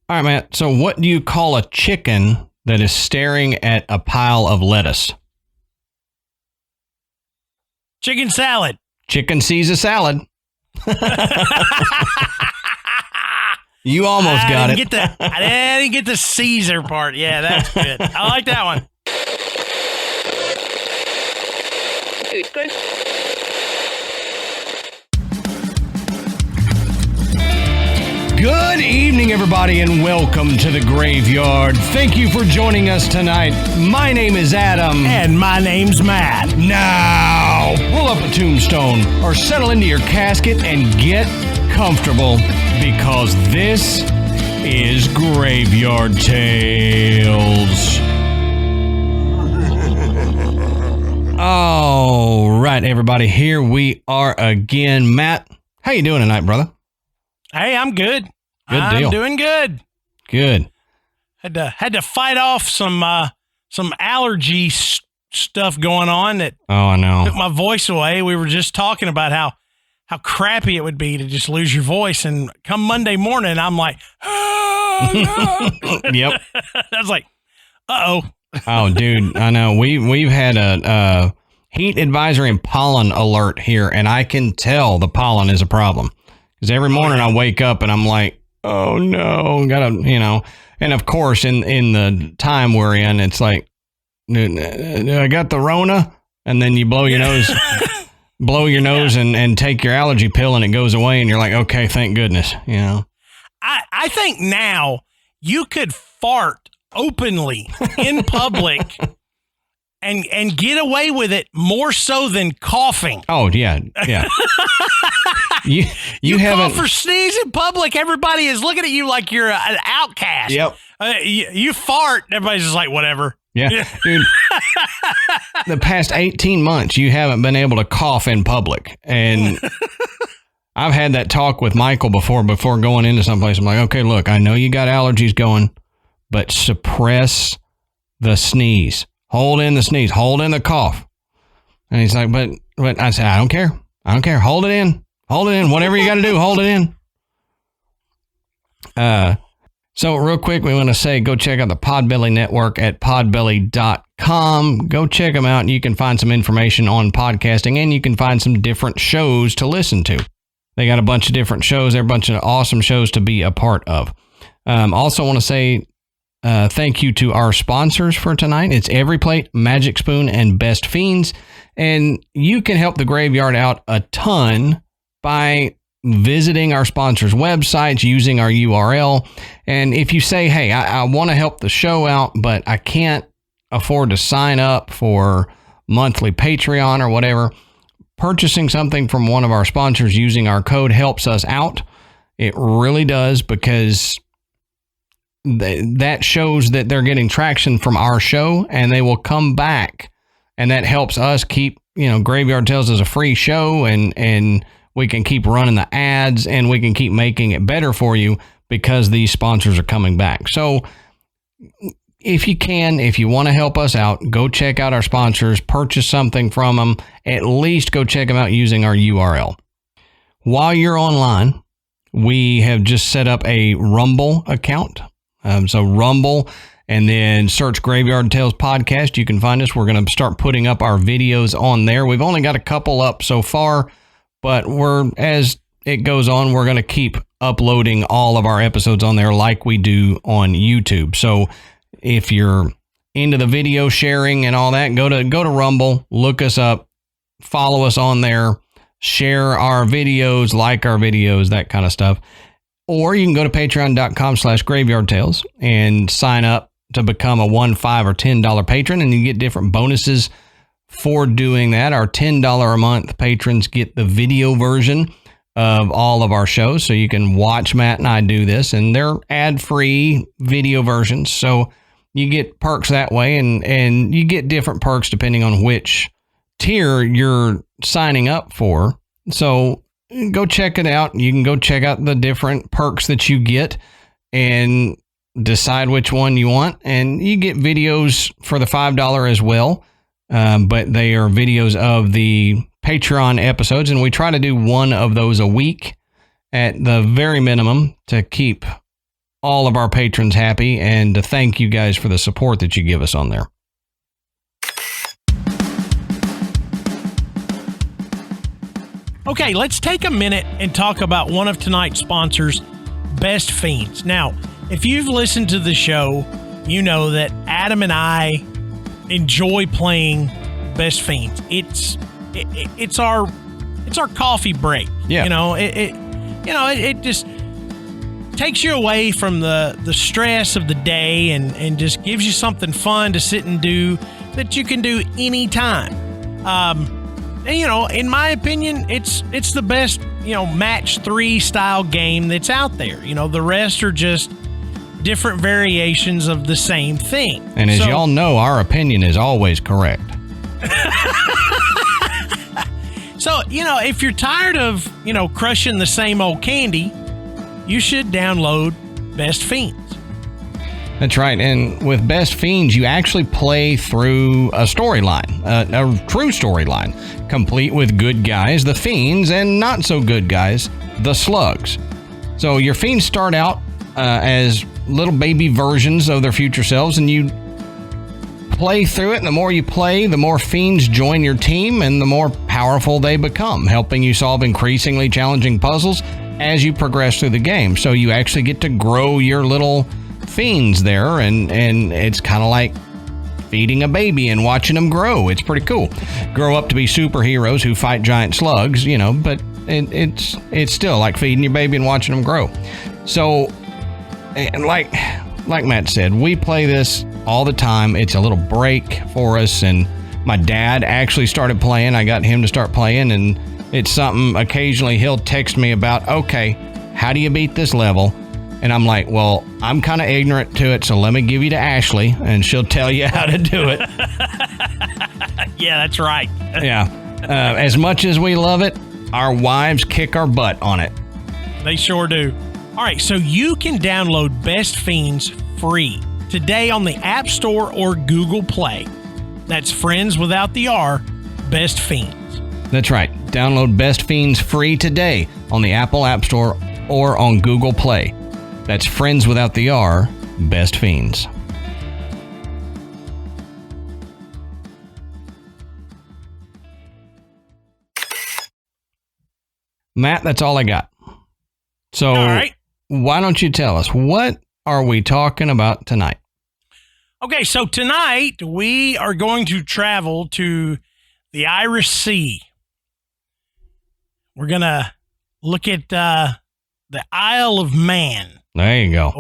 All right, Matt. So what do you call a chicken that is staring at a pile of lettuce? Chicken salad. Chicken sees a salad. You almost got it. I didn't get the Caesar part. Yeah, that's good. I like that one. Good. Good evening, everybody, and welcome to the Graveyard. Thank you for joining us tonight. My name is Adam. And my name's Matt. Now, pull up a tombstone or settle into your casket and get comfortable because this is Graveyard Tales. All right, everybody, here we are again. Matt, how you doing tonight, brother? Hey, I'm good. Good deal. I'm doing good. Good. Had to fight off some allergy stuff going on that I know. took my voice away. We were just talking about how crappy it would be to just lose your voice, and come Monday morning, I'm like, oh, no. Yep. I was like, uh-oh. Oh, dude, I know. We've had a heat advisory and pollen alert here, and I can tell the pollen is a problem. Because every morning I wake up and I'm like, oh no, and of course in the time we're in, it's like, I got the Rona, and then you blow your nose, and take your allergy pill and it goes away and you're like, okay, thank goodness, I think now you could fart openly in public and get away with it more so than coughing. Oh yeah. You haven't cough or sneeze in public, everybody is looking at you like you're an outcast. Yep. You fart, everybody's just like, whatever. Yeah. Dude, the past 18 months, you haven't been able to cough in public. And I've had that talk with Michael before going into someplace. I'm like, okay, look, I know you got allergies going, but suppress the sneeze. Hold in the sneeze. Hold in the cough. And he's like, but I said, I don't care. Hold it in. Whatever you got to do, hold it in. So real quick, we want to say, go check out the Podbelly Network at podbelly.com. Go check them out. You can find some information on podcasting, and you can find some different shows to listen to. They got a bunch of different shows. They're a bunch of awesome shows to be a part of. Also want to say thank you to our sponsors for tonight. It's EveryPlate, Magic Spoon, and Best Fiends. And you can help the Graveyard out a ton by visiting our sponsors' websites, using our URL. And if you say, hey, I want to help the show out, but I can't afford to sign up for monthly Patreon or whatever, purchasing something from one of our sponsors using our code helps us out. It really does, because that shows that they're getting traction from our show, and they will come back, and that helps us keep, Graveyard Tales is a free show, and we can keep running the ads, and we can keep making it better for you because these sponsors are coming back. So if you want to help us out, go check out our sponsors, purchase something from them, at least go check them out using our URL. While you're online, we have just set up a Rumble account. So Rumble, and then search Graveyard Tales Podcast. You can find us. We're going to start putting up our videos on there. We've only got a couple up so far, but as it goes on, we're going to keep uploading all of our episodes on there like we do on YouTube. So if you're into the video sharing and all that, go to Rumble, look us up, follow us on there, share our videos, like our videos, that kind of stuff. Or you can go to patreon.com/Graveyard Tales and sign up to become a $1, $5, or $10 patron, and you get different bonuses for doing that. Our $10 a month patrons get the video version of all of our shows, so you can watch Matt and I do this, and they're ad-free video versions, so you get perks that way, and you get different perks depending on which tier you're signing up for. So go check it out. You can go check out the different perks that you get and decide which one you want. And you get videos for the $5 as well. But they are videos of the Patreon episodes. And we try to do one of those a week at the very minimum to keep all of our patrons happy and to thank you guys for the support that you give us on there. Okay, let's take a minute and talk about one of tonight's sponsors, Best Fiends. Now, if you've listened to the show, you know that Adam and I enjoy playing Best Fiends. It's our coffee break. Yeah. It just takes you away from the stress of the day and just gives you something fun to sit and do that you can do anytime. In my opinion, it's the best, match 3 style game that's out there. The rest are just different variations of the same thing. And as y'all know, our opinion is always correct. So, if you're tired of, crushing the same old candy, you should download Best Fiends. That's right. And with Best Fiends, you actually play through a storyline, a true storyline, complete with good guys, the Fiends, and not so good guys, the Slugs. So your Fiends start out as little baby versions of their future selves, and you play through it. And the more you play, the more Fiends join your team, and the more powerful they become, helping you solve increasingly challenging puzzles as you progress through the game. So you actually get to grow your little Fiends there, and it's kind of like feeding a baby and watching them grow. It's pretty cool. Grow up to be superheroes who fight giant slugs, but it's still like feeding your baby and watching them grow. So, and like Matt said, we play this all the time. It's a little break for us, and my dad actually started playing. I got him to start playing, and it's something occasionally he'll text me about, okay, how do you beat this level? And I'm like, well, I'm kind of ignorant to it, so let me give you to Ashley, and she'll tell you how to do it. Yeah, that's right. Yeah. As much as we love it, our wives kick our butt on it. They sure do. All right, so you can download Best Fiends free today on the App Store or Google Play. That's Friends without the R, Best Fiends. That's right. Download Best Fiends free today on the Apple App Store or on Google Play. That's Friends without the R, Best Fiends. Matt, that's all I got. So, all right. Why don't you tell us, what are we talking about tonight? Okay, so tonight we are going to travel to the Irish Sea. We're going to look at the Isle of Man. There you go.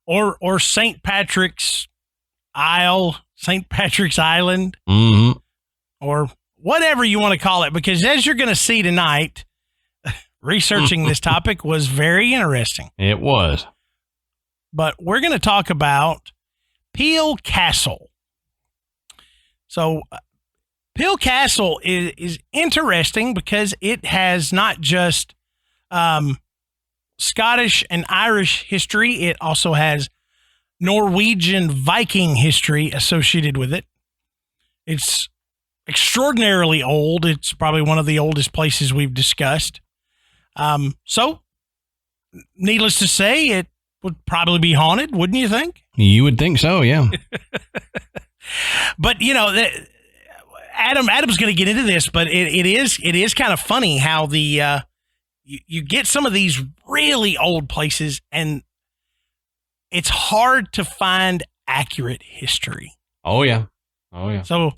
Or St. Patrick's Isle, St. Patrick's Island, or whatever you want to call it, because as you're going to see tonight, researching this topic was very interesting. It was. But we're going to talk about Peel Castle. So Peel Castle is interesting because it has not just Scottish and Irish history. It also has Norwegian Viking history associated with it. It's extraordinarily old. It's probably one of the oldest places we've discussed. So, needless to say, it would probably be haunted, wouldn't you think? You would think so, yeah. But, Adam's going to get into this, but it is kind of funny how you get some of these really old places, and it's hard to find accurate history. Oh yeah. So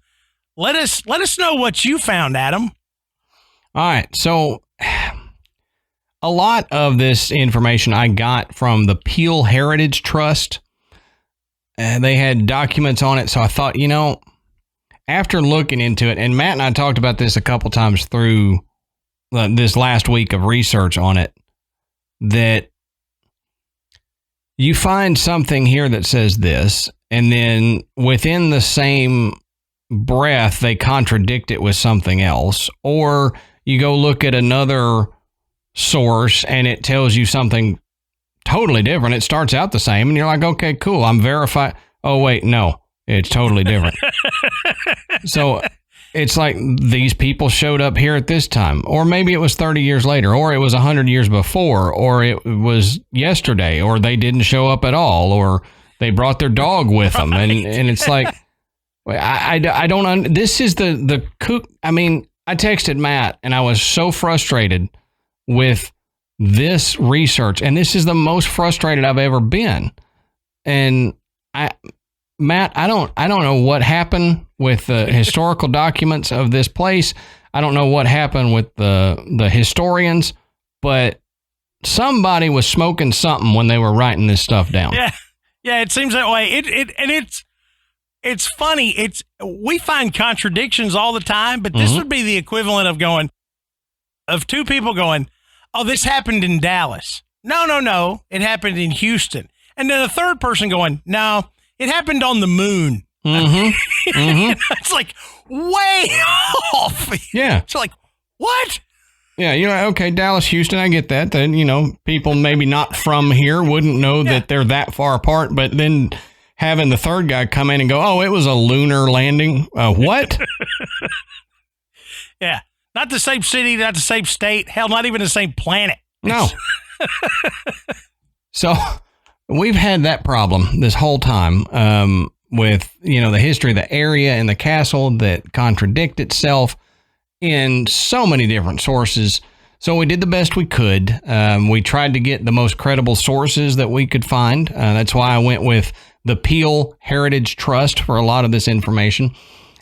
let us know what you found, Adam. All right. So a lot of this information I got from the Peel Heritage Trust, and they had documents on it. So I thought, after looking into it, and Matt and I talked about this a couple times through this last week of research on it, that you find something here that says this, and then within the same breath, they contradict it with something else. Or you go look at another source and it tells you something totally different. It starts out the same and you're like, okay, cool, I'm verified. Oh, wait, no, it's totally different. So it's like these people showed up here at this time, or maybe it was 30 years later, or it was 100 years before, or it was yesterday, or they didn't show up at all, or they brought their dog with them. And it's like, I don't, this is the kook. I mean, I texted Matt and I was so frustrated with this research, and this is the most frustrated I've ever been. And Matt, I don't know what happened with the historical documents of this place. I don't know what happened with the historians, but somebody was smoking something when they were writing this stuff down. Yeah, it seems that way. It's funny. We find contradictions all the time, but this would be the equivalent of two people going, "Oh, this happened in Dallas." No, it happened in Houston. And then a third person going, "No, it happened on the moon." It's like way off. Yeah. It's like, what? Yeah, okay, Dallas, Houston, I get that. Then, people maybe not from here wouldn't know that they're that far apart, but then having the third guy come in and go, "Oh, it was a lunar landing." What? Yeah. Not the same city, not the same state. Hell, not even the same planet. No. So we've had that problem this whole time with, the history of the area and the castle that contradict itself in so many different sources. So we did the best we could. We tried to get the most credible sources that we could find. That's why I went with the Peel Heritage Trust for a lot of this information.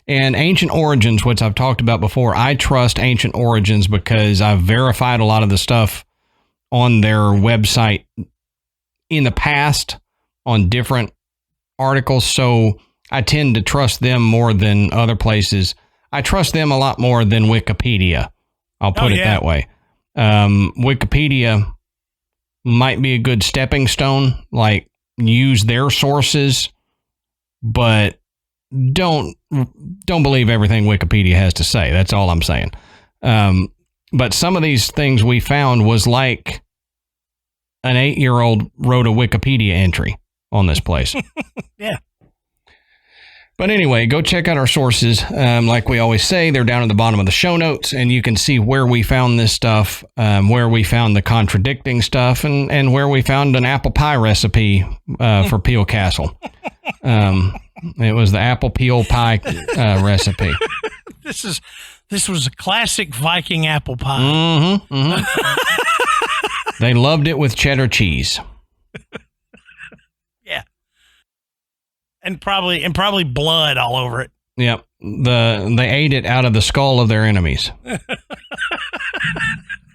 And Ancient Origins, which I've talked about before. I trust Ancient Origins because I've verified a lot of the stuff on their website in the past on different articles. So I tend to trust them more than other places. I trust them a lot more than Wikipedia. I'll put it that way. Wikipedia might be a good stepping stone, like use their sources, but don't believe everything Wikipedia has to say. That's all I'm saying. But some of these things we found was like an 8-year-old wrote a Wikipedia entry on this place. Yeah. But anyway, go check out our sources. Like we always say, they're down at the bottom of the show notes, and you can see where we found this stuff, where we found the contradicting stuff, and where we found an apple pie recipe for Peel Castle. It was the apple peel pie recipe. This was a classic Viking apple pie. They loved it with cheddar cheese. Yeah. And probably blood all over it. Yep. They ate it out of the skull of their enemies.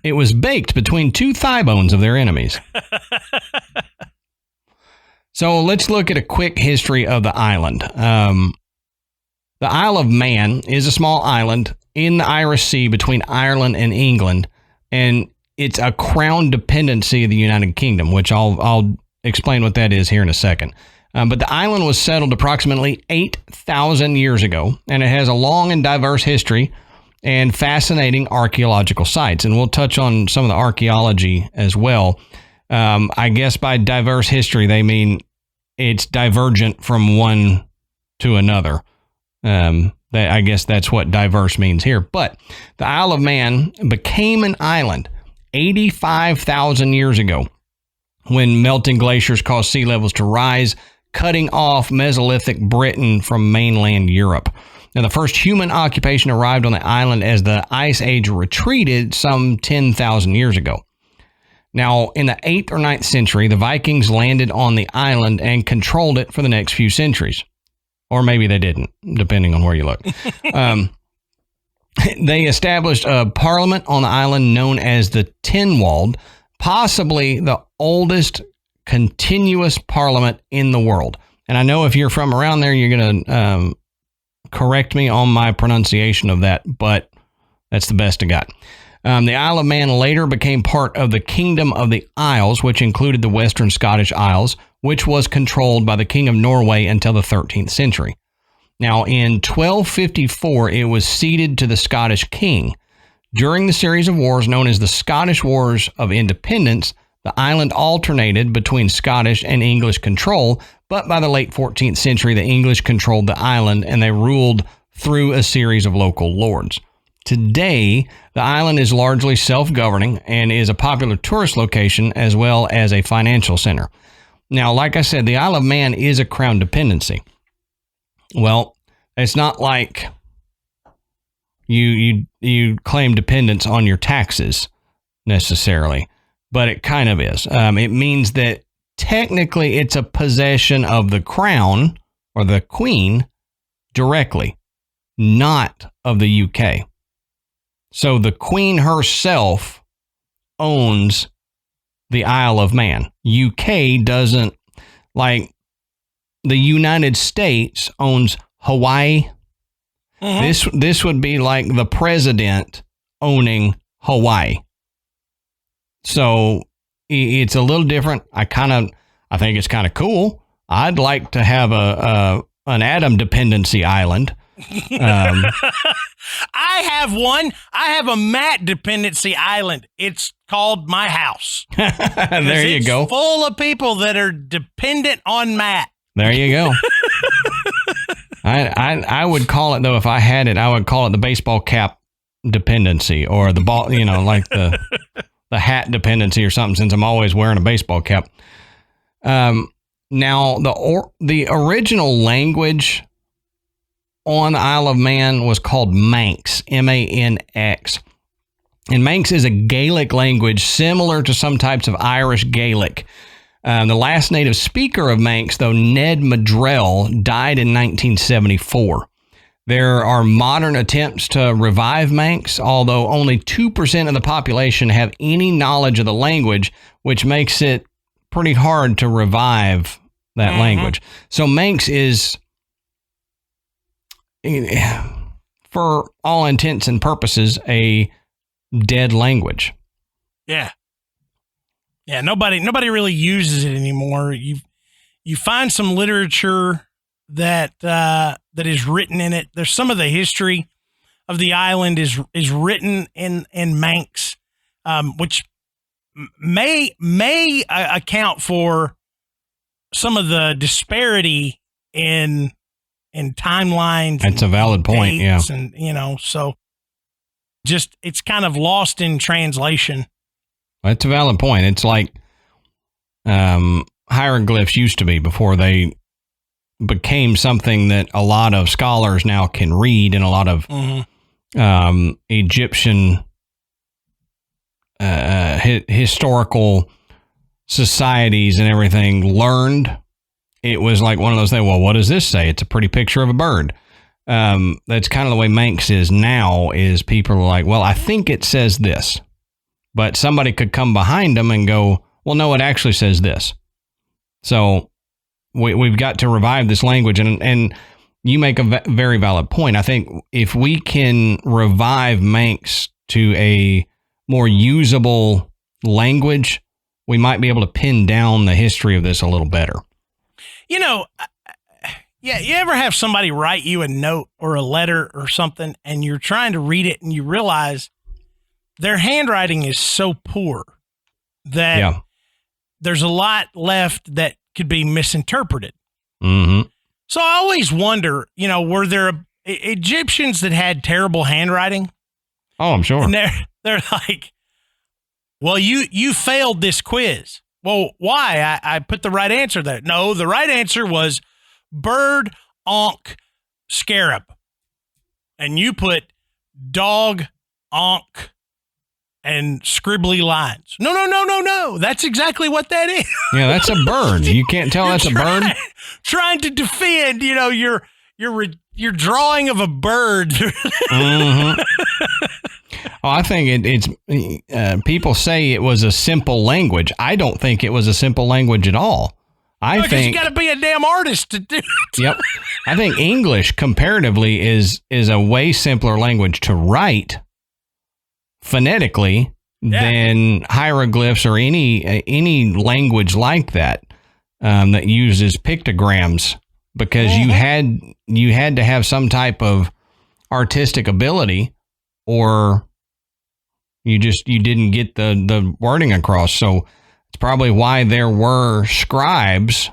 It was baked between two thigh bones of their enemies. So let's look at a quick history of the island. The Isle of Man is a small island in the Irish Sea between Ireland and England, and it's a crown dependency of the United Kingdom, which I'll explain what that is here in a second. But the island was settled approximately 8,000 years ago, and it has a long and diverse history and fascinating archaeological sites. And we'll touch on some of the archaeology as well. I guess by diverse history, they mean it's divergent from one to another. I guess that's what diverse means here. But the Isle of Man became an island 85,000 years ago when melting glaciers caused sea levels to rise, cutting off Mesolithic Britain from mainland Europe. Now, the first human occupation arrived on the island as the Ice Age retreated some 10,000 years ago. Now, in the 8th or 9th century, the Vikings landed on the island and controlled it for the next few centuries. Or maybe they didn't, depending on where you look. They established a parliament on the island known as the Tynwald, possibly the oldest continuous parliament in the world. And I know if you're from around there, you're going to correct me on my pronunciation of that, but that's the best I got. The Isle of Man later became part of the Kingdom of the Isles, which included the Western Scottish Isles, which was controlled by the King of Norway until the 13th century. Now, in 1254, it was ceded to the Scottish king. During the series of wars known as the Scottish Wars of Independence, the island alternated between Scottish and English control, but by the late 14th century, the English controlled the island and they ruled through a series of local lords. Today, the island is largely self-governing and is a popular tourist location as well as a financial center. Now, like I said, the Isle of Man is a crown dependency. Well, it's not like you claim dependence on your taxes necessarily, but it kind of is. It means that technically it's a possession of the crown or the queen directly, not of the UK. So the queen herself owns the Isle of Man. UK doesn't, like the United States owns Hawaii. Mm-hmm. This would be like the president owning Hawaii. So it's a little different. I think it's kind of cool. I'd like to have an atom dependency island. I have one. I have a mat dependency island. It's called my house. There you go. Full of people that are dependent on Matt. There you go. I would call it, though, if I had it, I would call it the baseball cap dependency, or the ball, like the hat dependency or something, since I'm always wearing a baseball cap. Now, the original language on the Isle of Man was called Manx, M-A-N-X. And Manx is a Gaelic language similar to some types of Irish Gaelic. The last native speaker of Manx, though, Ned Madrell, died in 1974. There are modern attempts to revive Manx, although only 2% of the population have any knowledge of the language, which makes it pretty hard to revive that language. So Manx is, for all intents and purposes, a dead language. Yeah. Yeah, nobody really uses it anymore. You find some literature that is written in it. There's some of the history of the island is written in Manx, which may account for some of the disparity in timelines. That's a valid point. Yeah, and so just it's kind of lost in translation. That's a valid point. It's like hieroglyphs used to be before they became something that a lot of scholars now can read, and a lot of Egyptian historical societies and everything learned. It was like one of those things, well, what does this say? It's a pretty picture of a bird. That's kind of the way Manx is now, is people are like, well, I think it says this. But somebody could come behind them and go, well, no, it actually says this. So we've got to revive this language. And you make a very valid point. I think if we can revive Manx to a more usable language, we might be able to pin down the history of this a little better. Yeah, you ever have somebody write you a note or a letter or something, and you're trying to read it and you realize their handwriting is so poor that there's a lot left that could be misinterpreted. Mm-hmm. So I always wonder, were there Egyptians that had terrible handwriting? Oh, I'm sure. And they're like, well, you failed this quiz. Well, why? I put the right answer there. No, the right answer was bird, onk, scarab. And you put dog, onk, and scribbly lines. No. That's exactly what that is. Yeah, that's a bird. You can't tell that's a bird. Trying to defend, your drawing of a bird. Mm-hmm. Oh, I think it's people say it was a simple language. I don't think it was a simple language at all. I think you got to be a damn artist to do it. Yep. I think English comparatively is a way simpler language to write phonetically than hieroglyphs or any language like that that uses pictograms, because you had to have some type of artistic ability, or you didn't get the wording across. So it's probably why there were scribes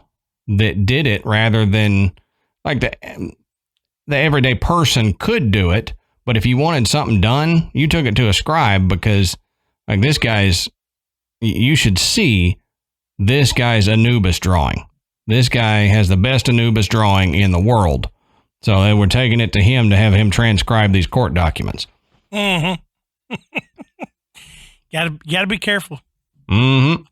that did it rather than like the everyday person could do it, but if you wanted something done, you took it to a scribe because, like, this guy's, you should see this guy's Anubis drawing. This guy has the best Anubis drawing in the world. So they were taking it to him to have him transcribe these court documents. Mm-hmm. Gotta be careful. Mm-hmm.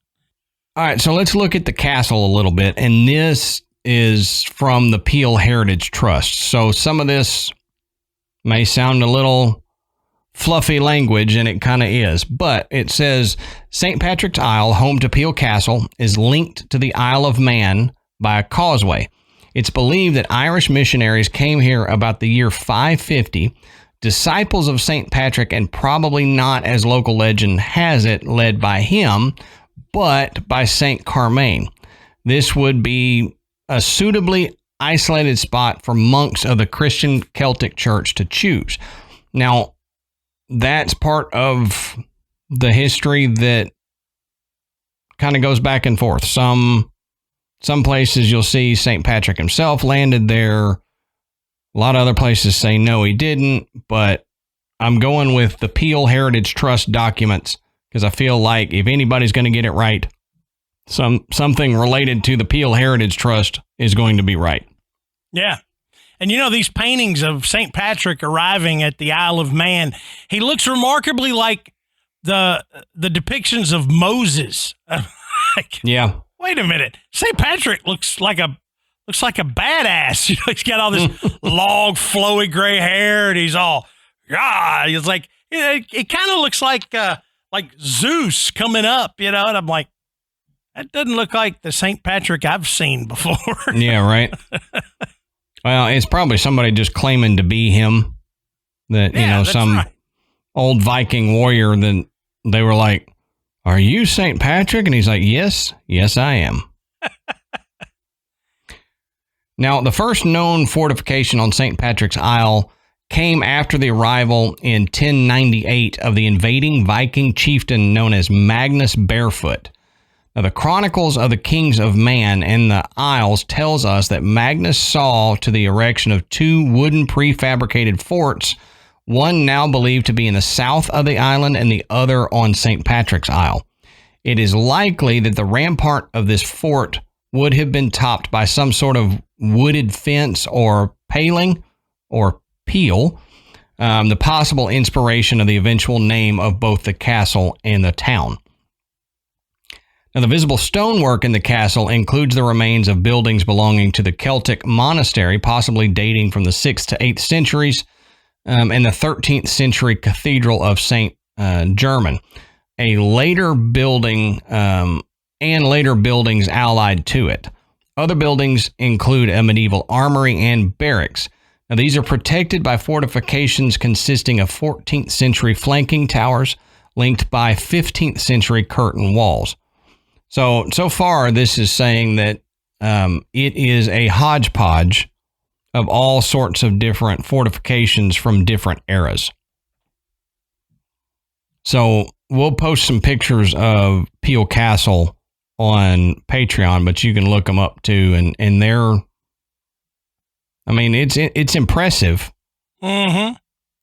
All right, so let's look at the castle a little bit, and this is from the Peel Heritage Trust. So some of this may sound a little fluffy language, and it kind of is, but it says St. Patrick's Isle, home to Peel Castle, is linked to the Isle of Man by a causeway. It's believed that Irish missionaries came here about the year 550, disciples of St. Patrick, and probably not, as local legend has it, led by him, but by St. Carmain. This would be a suitably isolated spot for monks of the Christian Celtic Church to choose. Now, that's part of the history that kind of goes back and forth. Some places you'll see St. Patrick himself landed there. A lot of other places say no, he didn't, but I'm going with the Peel Heritage Trust documents because I feel like if anybody's going to get it right, something related to the Peel Heritage Trust is going to be right. Yeah. And you know, these paintings of St. Patrick arriving at the Isle of Man, he looks remarkably like the depictions of Moses. Yeah. Wait a minute. St. Patrick looks like a badass. You know, he's got all this long, flowy gray hair, and he's all, it's like, it kind of looks like Zeus coming up, you know, and I'm like, that doesn't look like the St. Patrick I've seen before. Yeah, right. Well, it's probably somebody just claiming to be him. That, you know, some old Viking warrior, then they were like, "Are you St. Patrick?" And he's like, yes, I am. Now, the first known fortification on St. Patrick's Isle came after the arrival in 1098 of the invading Viking chieftain known as Magnus Barefoot. Now, the Chronicles of the Kings of Man and the Isles tells us that Magnus saw to the erection of two wooden prefabricated forts, one now believed to be in the south of the island and the other on St. Patrick's Isle. It is likely that the rampart of this fort would have been topped by some sort of wooded fence or paling or peel, the possible inspiration of the eventual name of both the castle and the town. Now, the visible stonework in the castle includes the remains of buildings belonging to the Celtic monastery, possibly dating from the 6th to 8th centuries, and the 13th century Cathedral of St. German, a later building and later buildings allied to it. Other buildings include a medieval armory and barracks. Now, these are protected by fortifications consisting of 14th century flanking towers linked by 15th century curtain walls. So far, this is saying that it is a hodgepodge of all sorts of different fortifications from different eras. So we'll post some pictures of Peel Castle on Patreon, but you can look them up too, and they're, I mean, it's impressive. Mm-hmm.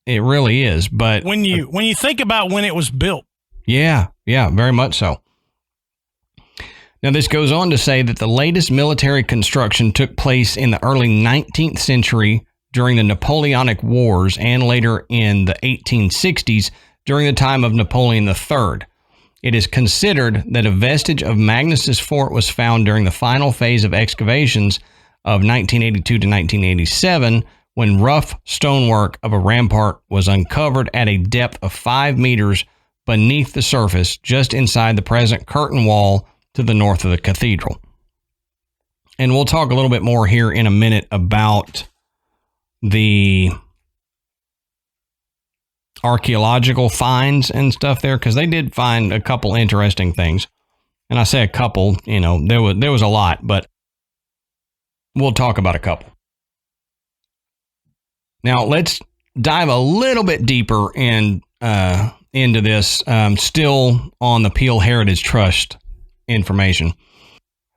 It really is. But when you think about when it was built, yeah, very much so. Now, this goes on to say that the latest military construction took place in the early 19th century during the Napoleonic Wars and later in the 1860s during the time of Napoleon III. It is considered that a vestige of Magnus's fort was found during the final phase of excavations of 1982 to 1987 when rough stonework of a rampart was uncovered at a depth of 5 meters beneath the surface just inside the present curtain wall to the north of the cathedral. And we'll talk a little bit more here in a minute about the archaeological finds and stuff there, because they did find a couple interesting things. And I say a couple, you know, there was a lot, but we'll talk about a couple. Now, let's dive a little bit deeper into this, still on the Peel Heritage Trust information.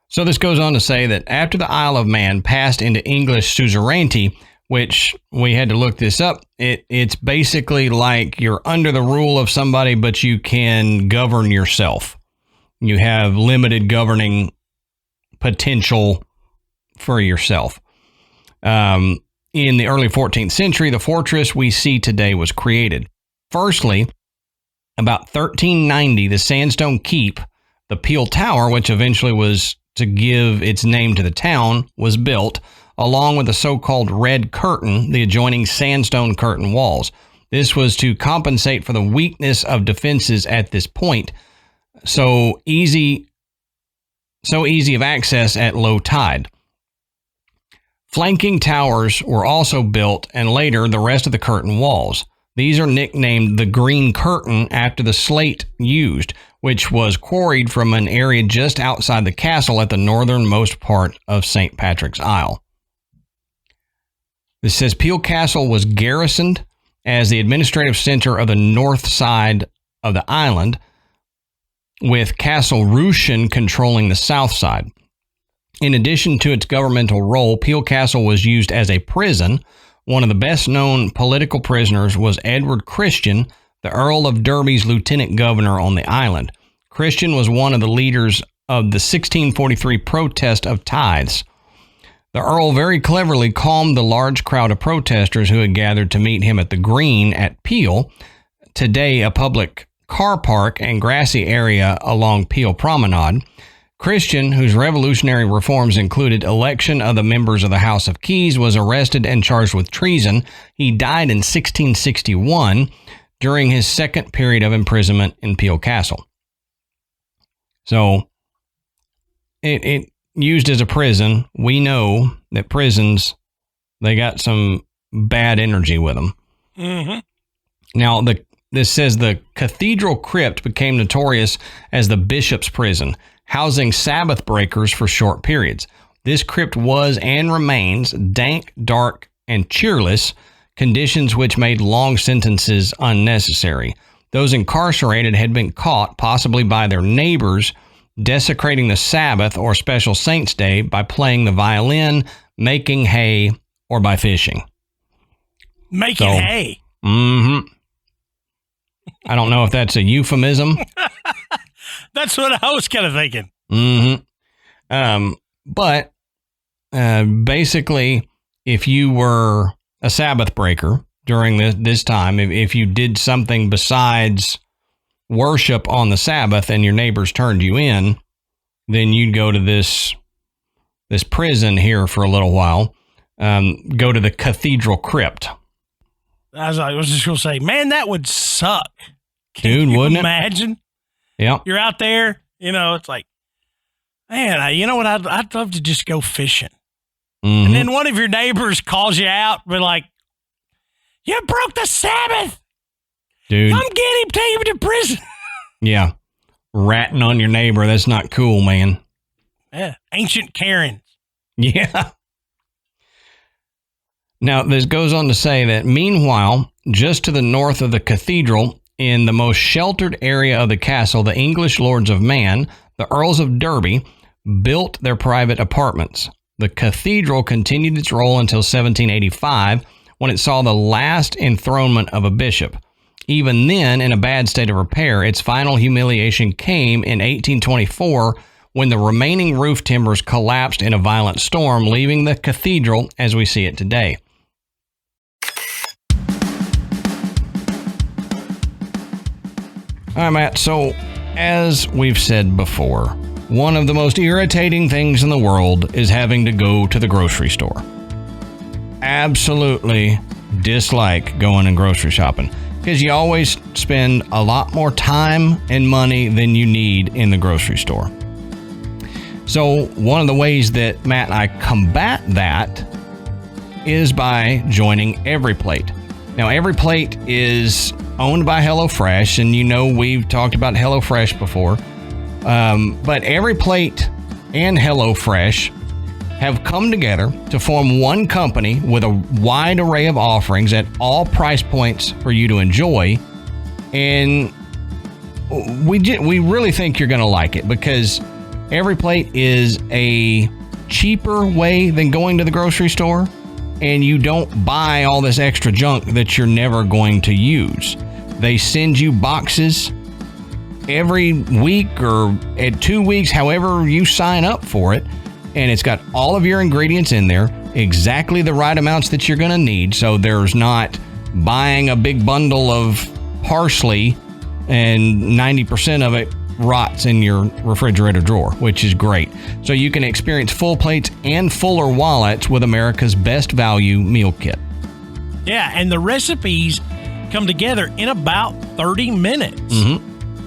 So this goes on to say that after the Isle of Man passed into English suzerainty, which we had to look this up. It's basically like you're under the rule of somebody, but you can govern yourself. You have limited governing potential for yourself. In the early 14th century, the fortress we see today was created. Firstly, about 1390, the sandstone keep, the Peel Tower, which eventually was to give its name to the town, was built, along with the so-called Red Curtain, the adjoining sandstone curtain walls. This was to compensate for the weakness of defenses at this point, so easy of access at low tide. Flanking towers were also built, and later the rest of the curtain walls. These are nicknamed the Green Curtain after the slate used, which was quarried from an area just outside the castle at the northernmost part of St. Patrick's Isle. This says Peel Castle was garrisoned as the administrative center of the north side of the island, with Castle Rushen controlling the south side. In addition to its governmental role, Peel Castle was used as a prison. One of the best-known political prisoners was Edward Christian, the Earl of Derby's lieutenant governor on the island. Christian was one of the leaders of the 1643 protest of tithes. The Earl very cleverly calmed the large crowd of protesters who had gathered to meet him at the Green at Peel, today a public car park and grassy area along Peel Promenade. Christian, whose revolutionary reforms included election of the members of the House of Keys, was arrested and charged with treason. He died in 1661 during his second period of imprisonment in Peel Castle. So, it used as a prison. We know that prisons, they got some bad energy with them. Mm-hmm. Now, this says the Cathedral Crypt became notorious as the bishop's prison, housing Sabbath breakers for short periods. This crypt was and remains dank, dark, and cheerless, conditions which made long sentences unnecessary. Those incarcerated had been caught, possibly by their neighbors, desecrating the Sabbath or special saint's day by playing the violin, making hay, or by fishing. Making hay? Mm-hmm. I don't know if that's a euphemism. That's what I was kind of thinking. Mm-hmm. But basically, if you were a Sabbath breaker during this time, if you did something besides worship on the Sabbath and your neighbors turned you in, then you'd go to this prison here for a little while. Go to the Cathedral Crypt. I was just going to say, man, that would suck. Dude, wouldn't it? Imagine? Yeah. You're out there, it's like, man, you know what? I'd love to just go fishing. Mm-hmm. And then one of your neighbors calls you out, but like, you broke the Sabbath. Dude. Come get him, take him to prison. Yeah. Ratting on your neighbor. That's not cool, man. Yeah. Ancient Karens. Yeah. Now, this goes on to say that meanwhile, just to the north of the cathedral, in the most sheltered area of the castle, the English lords of Man, the Earls of Derby, built their private apartments. The cathedral continued its role until 1785, when it saw the last enthronement of a bishop. Even then, in a bad state of repair, its final humiliation came in 1824, when the remaining roof timbers collapsed in a violent storm, leaving the cathedral as we see it today. All right, Matt, so as we've said before, one of the most irritating things in the world is having to go to the grocery store. Absolutely dislike going and grocery shopping because you always spend a lot more time and money than you need in the grocery store. So one of the ways that Matt and I combat that is by joining EveryPlate. Now, EveryPlate is owned by HelloFresh, and we've talked about HelloFresh before. But EveryPlate and HelloFresh have come together to form one company with a wide array of offerings at all price points for you to enjoy. And we really think you're going to like it because EveryPlate is a cheaper way than going to the grocery store. and you don't buy all this extra junk that you're never going to use. They send you boxes every week or at 2 weeks, however you sign up for it, and it's got all of your ingredients in there, exactly the right amounts that you're going to need. So there's not buying a big bundle of parsley and 90% of it rots in your refrigerator drawer, which is great. So you can experience full plates and fuller wallets with America's best value meal kit. Yeah, and the recipes come together in about 30 minutes.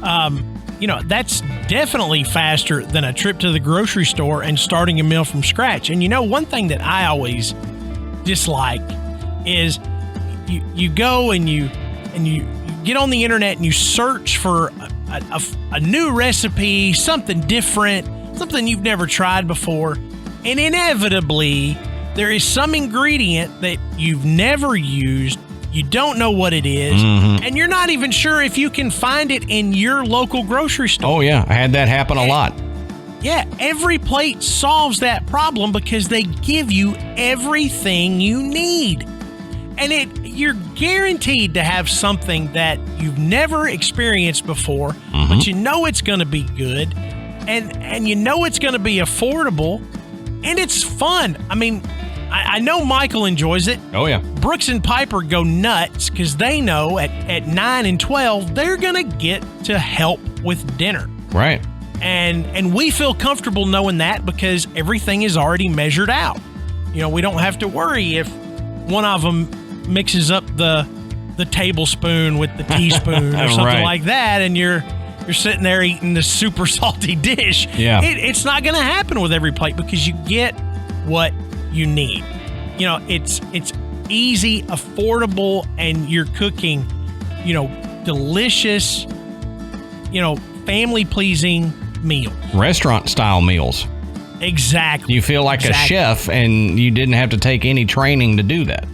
That's definitely faster than a trip to the grocery store and starting a meal from scratch. And one thing that I always dislike is you go and you get on the internet and you search for a new recipe, something different, something you've never tried before, and inevitably there is some ingredient that you've never used, you don't know what it is, and you're not even sure if you can find it in your local grocery store. Oh yeah, I had that happen a lot. Yeah, EveryPlate solves that problem because they give you everything you need. And you're guaranteed to have something that you've never experienced before, but you know it's going to be good, and you know it's going to be affordable, and it's fun. I mean, I know Michael enjoys it. Oh, yeah. Brooks and Piper go nuts because they know at 9 and 12, they're going to get to help with dinner. Right. And we feel comfortable knowing that because everything is already measured out. We don't have to worry if one of them mixes up the tablespoon with the teaspoon or something like that, and you're sitting there eating this super salty dish. Yeah. It's not going to happen with EveryPlate because you get what you need. It's easy, affordable, and you're cooking, delicious, family-pleasing meals. Restaurant-style meals. Exactly. You feel like a chef, and you didn't have to take any training to do that.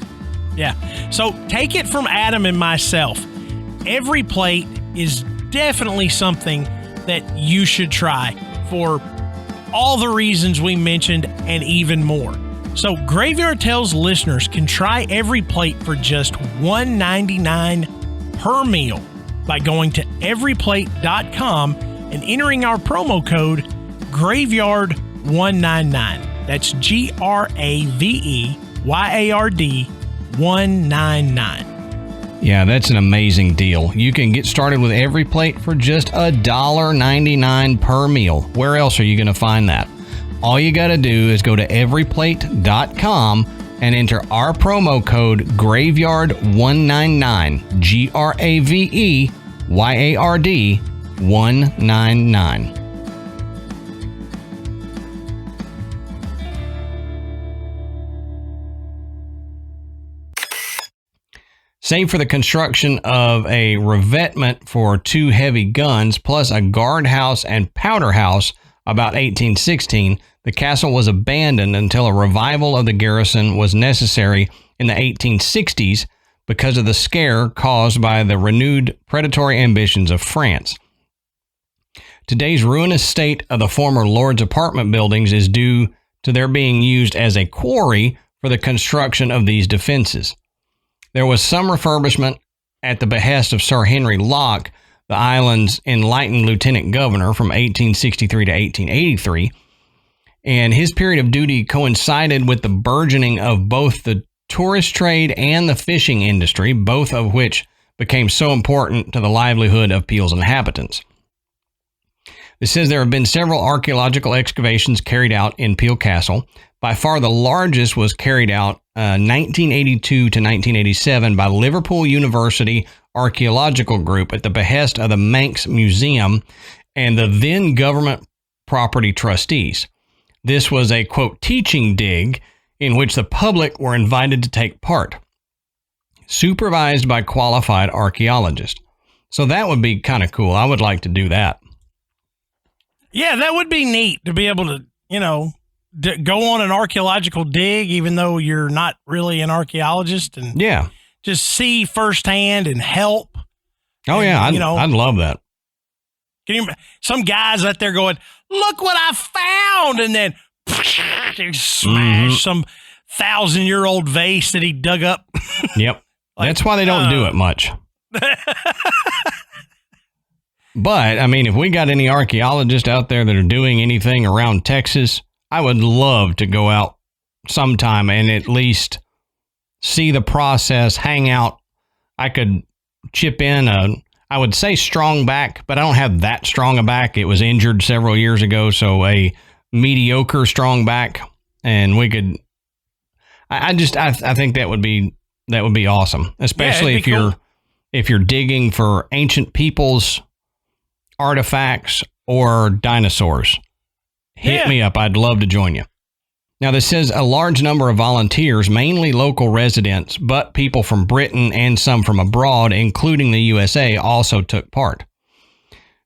Yeah. So take it from Adam and myself. EveryPlate is definitely something that you should try for all the reasons we mentioned and even more. So Graveyard Tales listeners can try EveryPlate for just $1.99 per meal by going to everyplate.com and entering our promo code Graveyard199. That's GRAVEYARD 199. Yeah, that's an amazing deal. You can get started with EveryPlate for just $1.99 per meal. Where else are you going to find that? All you got to do is go to everyplate.com and enter our promo code Graveyard199, GRAVEYARD 199. Save for the construction of a revetment for 2 heavy guns, plus a guardhouse and powder house about 1816, the castle was abandoned until a revival of the garrison was necessary in the 1860s because of the scare caused by the renewed predatory ambitions of France. Today's ruinous state of the former Lord's apartment buildings is due to their being used as a quarry for the construction of these defenses. There was some refurbishment at the behest of Sir Henry Locke, the island's enlightened lieutenant governor from 1863 to 1883, and his period of duty coincided with the burgeoning of both the tourist trade and the fishing industry, both of which became so important to the livelihood of Peel's inhabitants. It says there have been several archaeological excavations carried out in Peel Castle. By far the largest was carried out 1982 to 1987 by Liverpool University Archaeological Group at the behest of the Manx Museum and the then government property trustees. This was a, quote, teaching dig in which the public were invited to take part, supervised by qualified archaeologists. So that would be kind of cool. I would like to do that. Yeah, that would be neat to be able to, go on an archaeological dig, even though you're not really an archaeologist, and just see firsthand and help. Oh, and, yeah, I'd love that. Some guys out there going, look what I found, and then smash some 1,000-year-old vase that he dug up. Yep. That's why they don't do it much. But, I mean, if we got any archaeologists out there that are doing anything around Texas, I would love to go out sometime and at least see the process, hang out. I could chip in I would say strong back, but I don't have that strong a back. It was injured several years ago, so a mediocre strong back, and we could. I think that would be awesome, especially if you're digging for ancient peoples, artifacts, or dinosaurs. Hit me up. I'd love to join you. Now, this says a large number of volunteers, mainly local residents, but people from Britain and some from abroad, including the USA, also took part.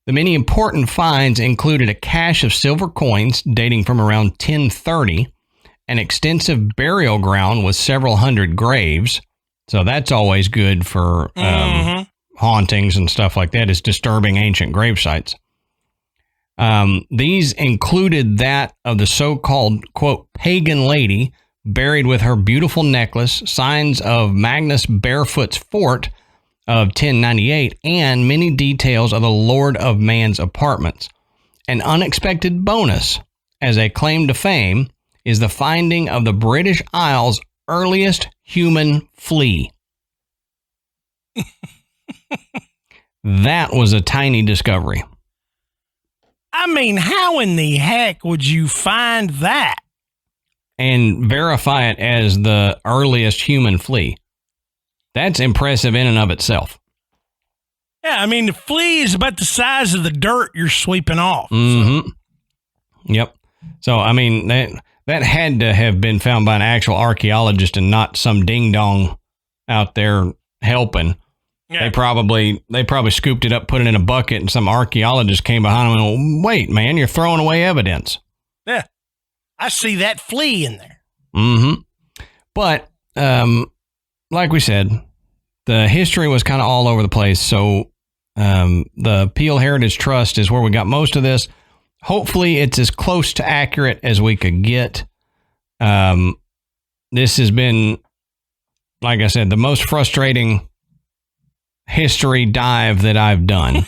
The many important finds included a cache of silver coins dating from around 1030, an extensive burial ground with several hundred graves. So that's always good for hauntings and stuff like that, is disturbing ancient grave sites. These included that of the so-called, quote, pagan lady buried with her beautiful necklace, signs of Magnus Barefoot's fort of 1098, and many details of the Lord of Man's apartments. An unexpected bonus, as a claim to fame, is the finding of the British Isles' earliest human flea. That was a tiny discovery. I mean, how in the heck would you find that? And verify it as the earliest human flea. That's impressive in and of itself. Yeah, I mean, the flea is about the size of the dirt you're sweeping off. Mm-hmm. So. Yep. So, I mean, that had to have been found by an actual archaeologist and not some ding-dong out there helping. Yeah. They probably scooped it up, put it in a bucket, and some archaeologist came behind them and went, wait, man, you're throwing away evidence. Yeah. I see that flea in there. Mm-hmm. But, like we said, the history was kind of all over the place. So the Peel Heritage Trust is where we got most of this. Hopefully it's as close to accurate as we could get. This has been, like I said, the most frustrating history dive that I've done.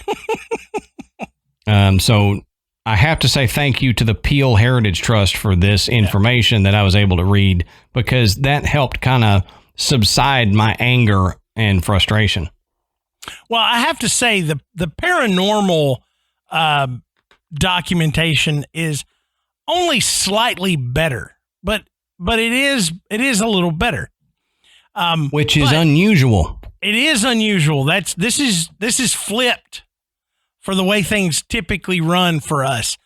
So I have to say thank you to the Peel Heritage Trust for this information that I was able to read, because that helped kind of subside my anger and frustration. Well, I have to say the paranormal documentation is only slightly better, but it is a little better. Which is unusual. It is unusual. This is flipped for the way things typically run for us.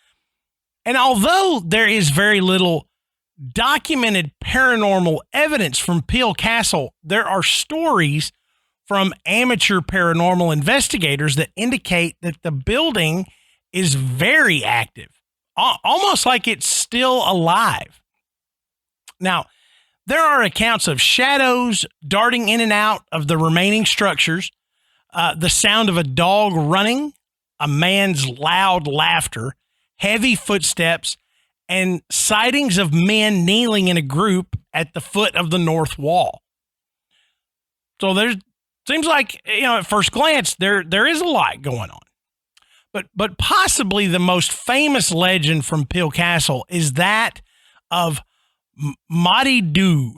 And although there is very little documented paranormal evidence from Peel Castle, there are stories from amateur paranormal investigators that indicate that the building is very active, almost like it's still alive. Now, there are accounts of shadows darting in and out of the remaining structures, the sound of a dog running, a man's loud laughter, heavy footsteps, and sightings of men kneeling in a group at the foot of the north wall. So seems like, at first glance, there is a lot going on. But possibly the most famous legend from Peel Castle is that of Moddey Dhoo.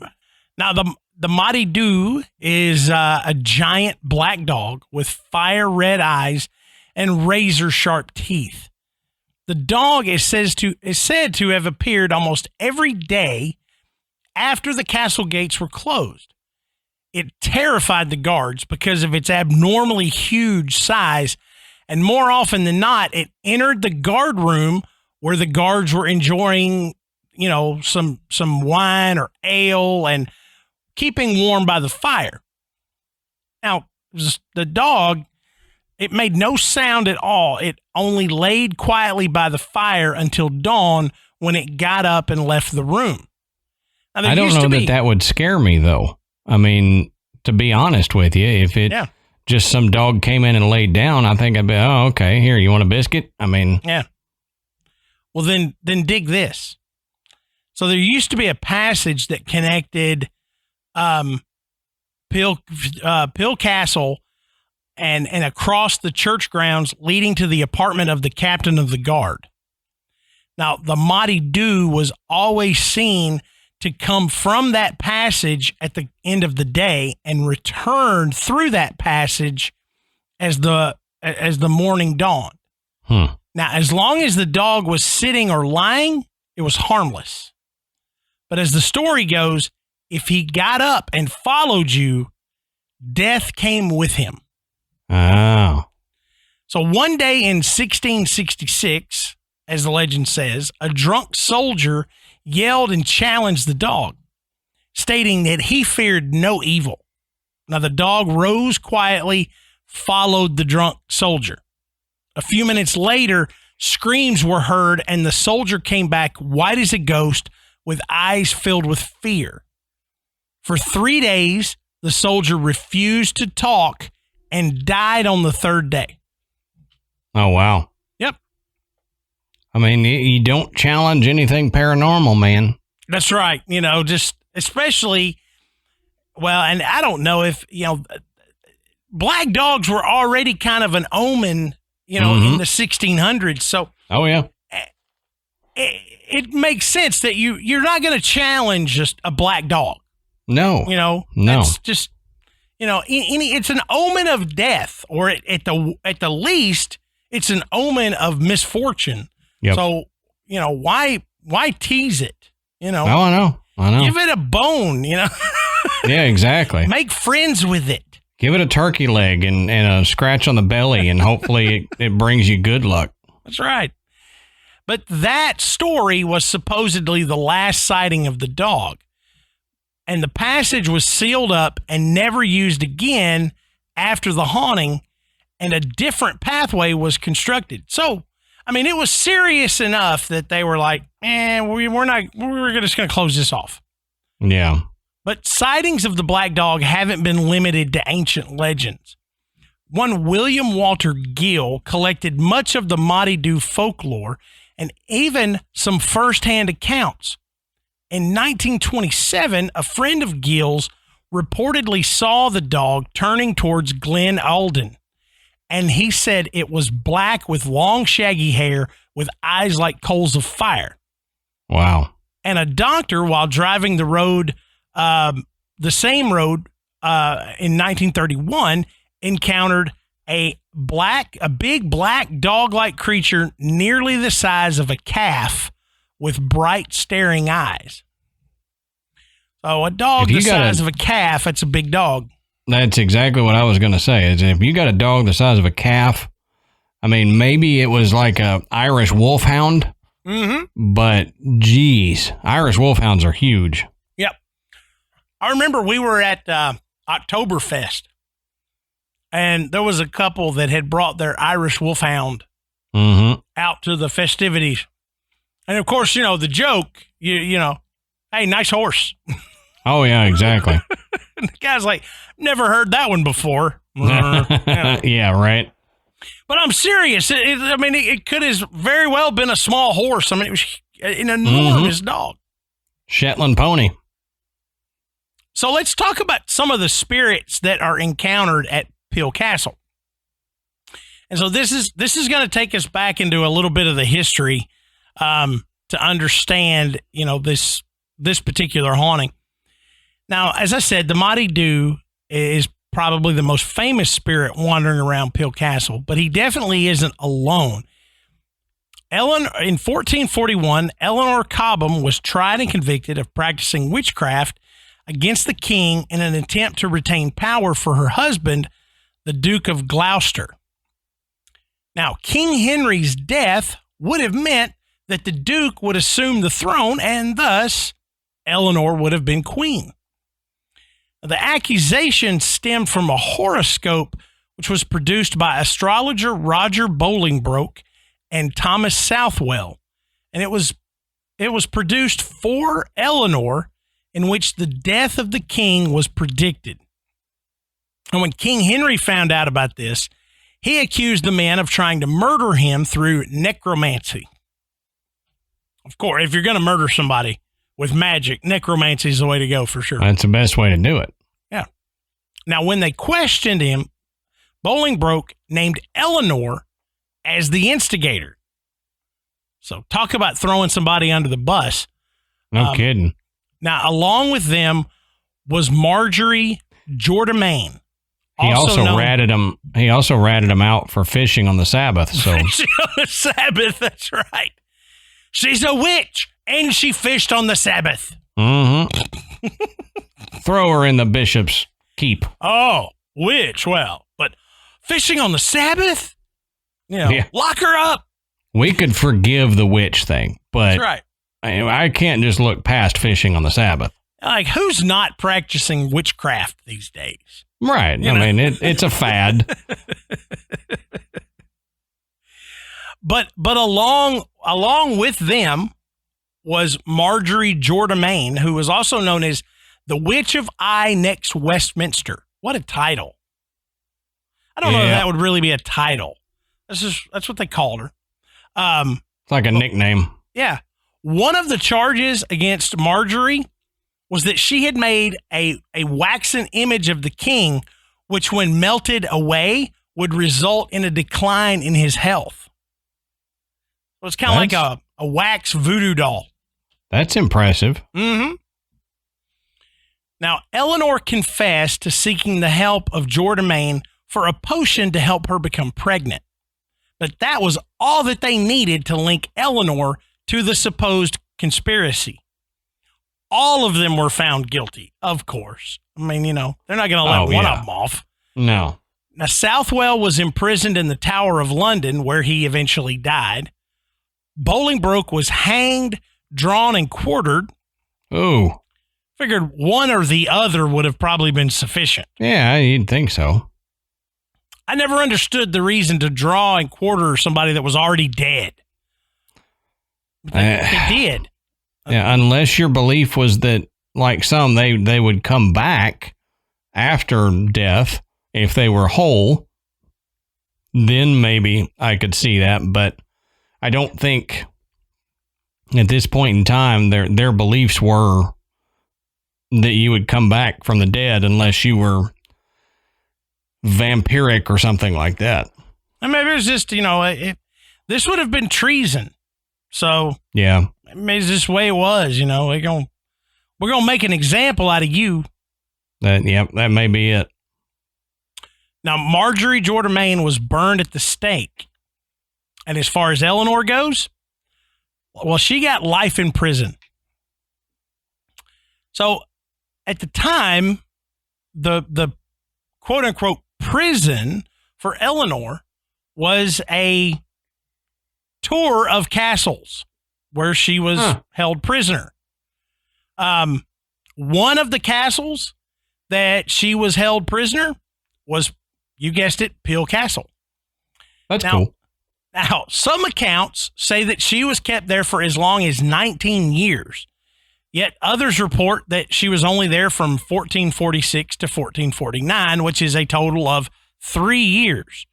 Now, the Moddey Dhoo is a giant black dog with fire red eyes and razor sharp teeth. The dog is said to have appeared almost every day after the castle gates were closed. It terrified the guards because of its abnormally huge size, and more often than not, it entered the guard room where the guards were enjoying some wine or ale and keeping warm by the fire. Now, the dog, it made no sound at all. It only laid quietly by the fire until dawn, when it got up and left the room. Now, I don't know that would scare me, though. I mean, to be honest with you, if it just some dog came in and laid down, I think I'd be, oh, okay, here, you want a biscuit? I mean. Yeah. Well, then dig this. So there used to be a passage that connected Peel Castle and across the church grounds, leading to the apartment of the captain of the guard. Now, the Moddey Dhoo was always seen to come from that passage at the end of the day and return through that passage as the morning dawned. Now, as long as the dog was sitting or lying, it was harmless. But as the story goes, if he got up and followed you, death came with him. Oh. So one day in 1666, as the legend says, a drunk soldier yelled and challenged the dog, stating that he feared no evil. Now, the dog rose quietly, followed the drunk soldier. A few minutes later, screams were heard, and the soldier came back white as a ghost with eyes filled with fear. For 3 days, the soldier refused to talk and died on the third day. Oh, wow. Yep. I mean, you don't challenge anything paranormal, man. That's right. You know, just especially, well, and I don't know if, you know, black dogs were already kind of an omen, you know, in the 1600s. So, oh, yeah. It makes sense that you're not going to challenge just a black dog. No. You know, no. It's just, you know, it's an omen of death, or at the least, it's an omen of misfortune. Yep. So, you know, why tease it? You know, Oh, I know. give it a bone, you know. Yeah, exactly. Make friends with it. Give it a turkey leg and a scratch on the belly, and hopefully it brings you good luck. That's right. But that story was supposedly the last sighting of the dog. And the passage was sealed up and never used again after the haunting, and a different pathway was constructed. So, I mean, it was serious enough that they were like, we're just going to close this off. Yeah. But sightings of the black dog haven't been limited to ancient legends. One William Walter Gill collected much of the Moddey Dhoo folklore and even some firsthand accounts. In 1927, a friend of Gill's reportedly saw the dog turning towards Glen Alden, and he said it was black with long shaggy hair with eyes like coals of fire. Wow. And a doctor, while driving the road, the same road in 1931, encountered a big black dog-like creature nearly the size of a calf with bright staring eyes. So a dog the size of a calf, it's a big dog. That's exactly what I was going to say. Is if you got a dog the size of a calf, I mean, maybe it was like a Irish wolfhound, but geez, Irish wolfhounds are huge. Yep. I remember we were at Oktoberfest, and there was a couple that had brought their Irish wolfhound out to the festivities. And of course, you know, the joke, you know, hey, nice horse. Oh, yeah, exactly. And the guy's like, never heard that one before. You know. Yeah, right. But I'm serious. It could have very well been a small horse. I mean, it was an enormous dog. Shetland pony. So let's talk about some of the spirits that are encountered at Peel Castle. And so this is going to take us back into a little bit of the history to understand, you know, this particular haunting. Now, as I said, the Moddey Dhoo is probably the most famous spirit wandering around Peel Castle, but he definitely isn't alone. In 1441, Eleanor Cobham was tried and convicted of practicing witchcraft against the king in an attempt to retain power for her husband, the Duke of Gloucester. Now, King Henry's death would have meant that the Duke would assume the throne, and thus Eleanor would have been queen. The accusation stemmed from a horoscope which was produced by astrologer Roger Bolingbroke and Thomas Southwell, and it was produced for Eleanor, in which the death of the king was predicted. And when King Henry found out about this, he accused the man of trying to murder him through necromancy. Of course, if you're going to murder somebody, with magic, necromancy is the way to go for sure. That's the best way to do it. Yeah. Now, when they questioned him, Bolingbroke named Eleanor as the instigator. So talk about throwing somebody under the bus. No kidding. Now, along with them was Marjorie Jourdamain. He also ratted him out for fishing on the Sabbath. So fishing on the Sabbath, that's right. She's a witch, and she fished on the Sabbath. Mm-hmm. Throw her in the bishop's keep. Oh, witch, well, but fishing on the Sabbath? Lock her up. We could forgive the witch thing, but that's right. I can't just look past fishing on the Sabbath. Like, who's not practicing witchcraft these days? Right. I mean, it's a fad. But along with them was Marjorie Jourdamain, who was also known as the Witch of Eye next Westminster. What a title. I don't know if that would really be a title. That's what they called her. It's like a nickname. Yeah. One of the charges against Marjorie was that she had made a waxen image of the king, which when melted away would result in a decline in his health. So it's kind of like a wax voodoo doll. That's impressive. Mm-hmm. Now, Eleanor confessed to seeking the help of Jourdamain for a potion to help her become pregnant. But that was all that they needed to link Eleanor to the supposed conspiracy. All of them were found guilty, of course. I mean, they're not going to let one of them off. No. Now, Southwell was imprisoned in the Tower of London, where he eventually died. Bolingbroke was hanged, drawn, and quartered. Ooh. Figured one or the other would have probably been sufficient. Yeah, you'd think so. I never understood the reason to draw and quarter somebody that was already dead. They did. Yeah, unless your belief was that, like some, they would come back after death if they were whole, then maybe I could see that. But I don't think at this point in time their beliefs were that you would come back from the dead unless you were vampiric or something like that. And maybe it was just, this would have been treason. So yeah, maybe it's just the way it was. We're gonna make an example out of you. That may be it. Now, Marjorie Jourdamain was burned at the stake, and as far as Eleanor goes, well, she got life in prison. So, at the time, the quote unquote prison for Eleanor was a tour of castles where she was held prisoner. One of the castles that she was held prisoner was, you guessed it, Peel Castle. That's cool. Now, some accounts say that she was kept there for as long as 19 years, yet others report that she was only there from 1446 to 1449, which is a total of 3 years.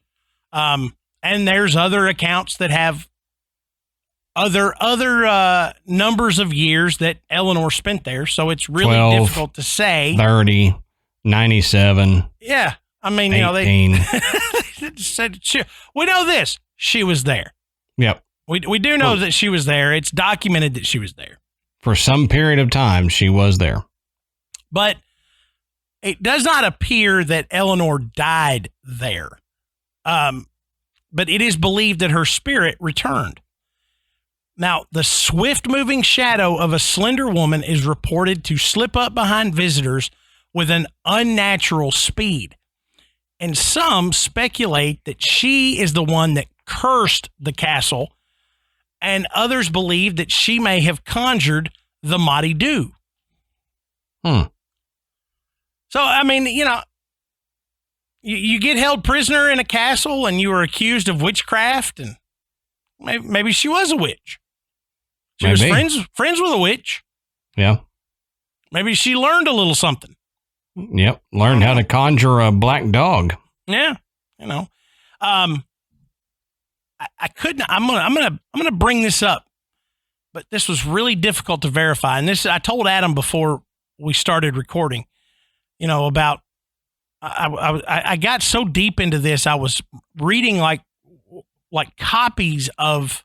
And there's other accounts that have other numbers of years that Eleanor spent there, so it's really 12, difficult to say. 30, 97. Yeah, I mean, 18. they said we know this. She was there. Yep. We do know that she was there. It's documented that she was there. For some period of time, she was there. But it does not appear that Eleanor died there. But it is believed that her spirit returned. Now, the swift-moving shadow of a slender woman is reported to slip up behind visitors with an unnatural speed. And some speculate that she is the one that cursed the castle, and others believe that she may have conjured the Moddey Dhoo. So, I mean, you get held prisoner in a castle and you are accused of witchcraft, and maybe she was a witch. She was friends with a witch. Yeah. Maybe she learned a little something. Yep. Learned how to conjure a black dog. Yeah. I couldn't. I'm gonna bring this up but this was really difficult to verify. And this, I told Adam before we started recording, about, I got so deep into this, I was reading like copies of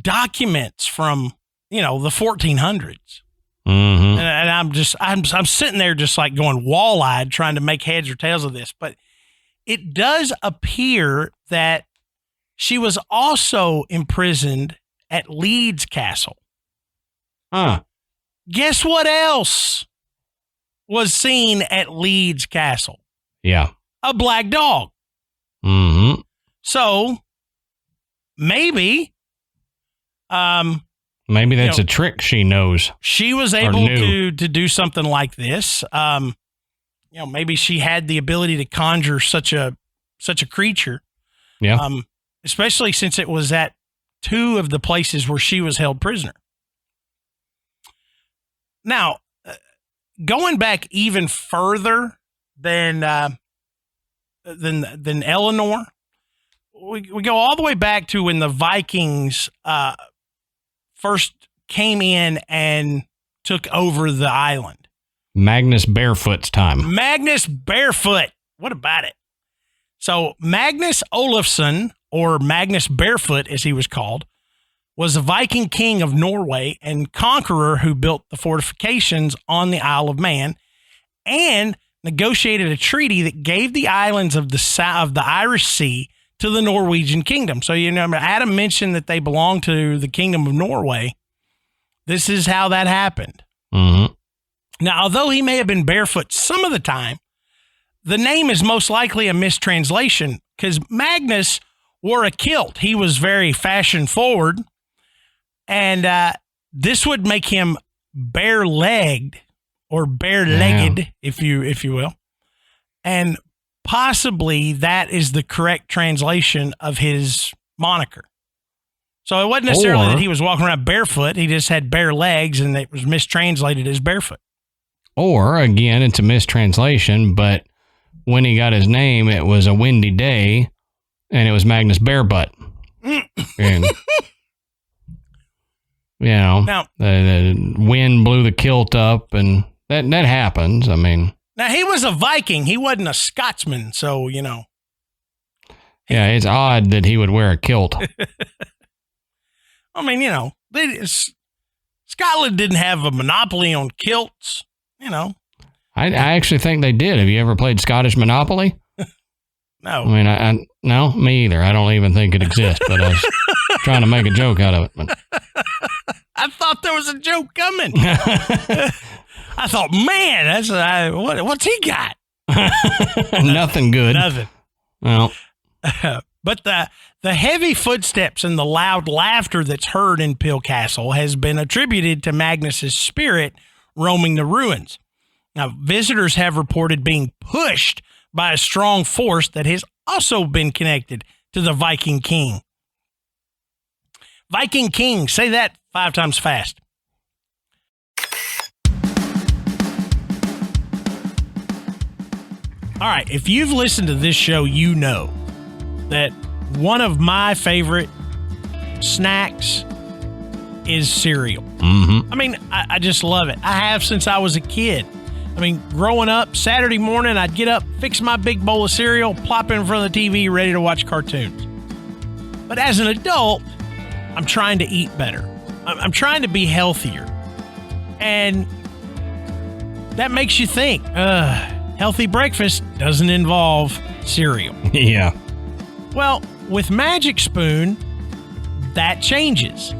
documents from, the 1400s. Mm-hmm. And I'm sitting there just like going wall-eyed trying to make heads or tails of this. But it does appear that she was also imprisoned at Leeds Castle. Huh. Guess what else was seen at Leeds Castle? Yeah. A black dog. Mm-hmm. So maybe that's a trick she knows. She was able to do something like this. Maybe she had the ability to conjure such a creature. Yeah. Especially since it was at two of the places where she was held prisoner. Now, going back even further than Eleanor, we go all the way back to when the Vikings first came in and took over the island. Magnus Barefoot's time. Magnus Barefoot. What about it? So Magnus Olafsson, or Magnus Barefoot as he was called, was a Viking king of Norway and conqueror who built the fortifications on the Isle of Man and negotiated a treaty that gave the islands of the Irish Sea to the Norwegian kingdom. So, Adam mentioned that they belong to the kingdom of Norway. This is how that happened. Mm-hmm. Now, although he may have been barefoot some of the time, the name is most likely a mistranslation because Magnus wore a kilt. He was very fashion forward. And this would make him bare-legged or bare-legged, if you will. And possibly that is the correct translation of his moniker. So it wasn't necessarily that he was walking around barefoot. He just had bare legs and it was mistranslated as barefoot. Or, again, it's a mistranslation, but when he got his name, it was a windy day and it was Magnus Barebutt. And... now, the wind blew the kilt up, and that happens. I mean, now he was a Viking. He wasn't a Scotsman, so Yeah, it's odd that he would wear a kilt. I mean, Scotland didn't have a monopoly on kilts. I actually think they did. Have you ever played Scottish Monopoly? No. I mean, no, me either. I don't even think it exists, but I was trying to make a joke out of it. But. I thought there was a joke coming. I thought, man, what's he got? Nothing good. Nothing. Well, but the heavy footsteps and the loud laughter that's heard in Pill Castle has been attributed to Magnus's spirit roaming the ruins. Now, visitors have reported being pushed by a strong force that has also been connected to the Viking King. Viking King, say that 5 times fast. All right, if you've listened to this show, you know that one of my favorite snacks is cereal. Mm-hmm. I mean, I just love it. I have since I was a kid. I mean, growing up, Saturday morning, I'd get up, fix my big bowl of cereal, plop in front of the TV, ready to watch cartoons. But as an adult, I'm trying to eat better. I'm trying to be healthier. And that makes you think, healthy breakfast doesn't involve cereal. Yeah. Well, with Magic Spoon, that changes.